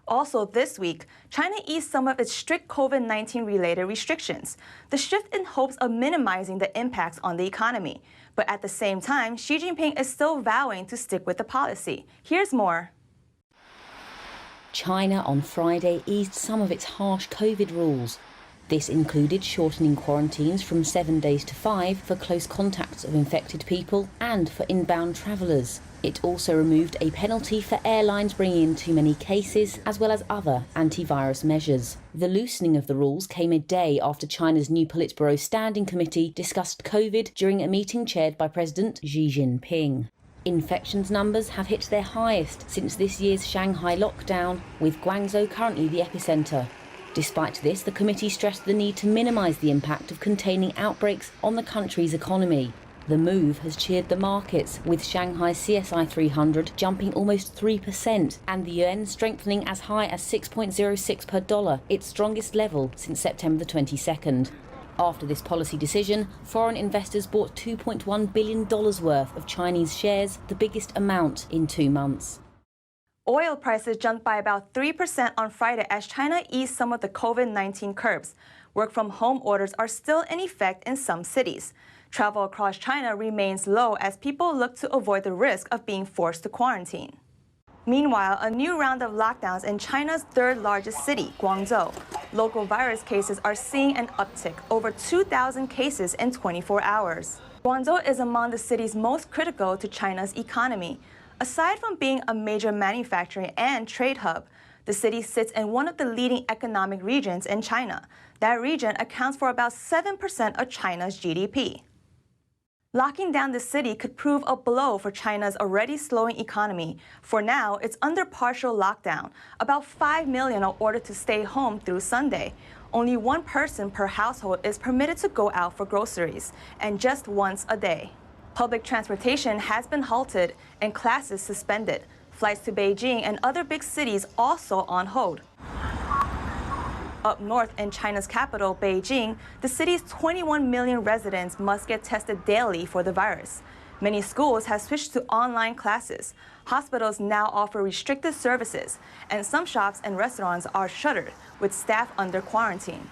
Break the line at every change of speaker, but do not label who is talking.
Also this week, China eased some of its strict COVID-19 related restrictions, the shift in hopes of minimizing the impacts on the economy. But at the same time, Xi Jinping is still vowing to stick with the policy. Here's more.
China on Friday eased some of its harsh COVID rules. This included shortening quarantines from 7 days to 5 for close contacts of infected people and for inbound travellers. It also removed a penalty for airlines bringing in too many cases, as well as other antivirus measures. The loosening of the rules came a day after China's new Politburo Standing Committee discussed COVID during a meeting chaired by President Xi Jinping. Infections numbers have hit their highest since this year's Shanghai lockdown, with Guangzhou currently the epicentre. Despite this, the committee stressed the need to minimise the impact of containing outbreaks on the country's economy. The move has cheered the markets, with Shanghai's CSI 300 jumping almost 3% and the yuan strengthening as high as 6.06 per dollar, its strongest level since September the 22nd. After this policy decision, foreign investors bought $2.1 billion worth of Chinese shares, the biggest amount in 2 months.
Oil prices jumped by about 3% on Friday as China eased some of the COVID-19 curbs. Work-from-home orders are still in effect in some cities. Travel across China remains low as people look to avoid the risk of being forced to quarantine. Meanwhile, a new round of lockdowns in China's third-largest city, Guangzhou. Local virus cases are seeing an uptick, over 2,000 cases in 24 hours. Guangzhou is among the cities most critical to China's economy. Aside from being a major manufacturing and trade hub, the city sits in one of the leading economic regions in China. That region accounts for about 7% of China's GDP. Locking down the city could prove a blow for China's already slowing economy. For now, it's under partial lockdown. About 5 million are ordered to stay home through Sunday. Only one person per household is permitted to go out for groceries, and just once a day. Public transportation has been halted and classes suspended. Flights to Beijing and other big cities also on hold. Up north in China's capital, Beijing, the city's 21 million residents must get tested daily for the virus. Many schools have switched to online classes. Hospitals now offer restricted services, and some shops and restaurants are shuttered with staff under quarantine.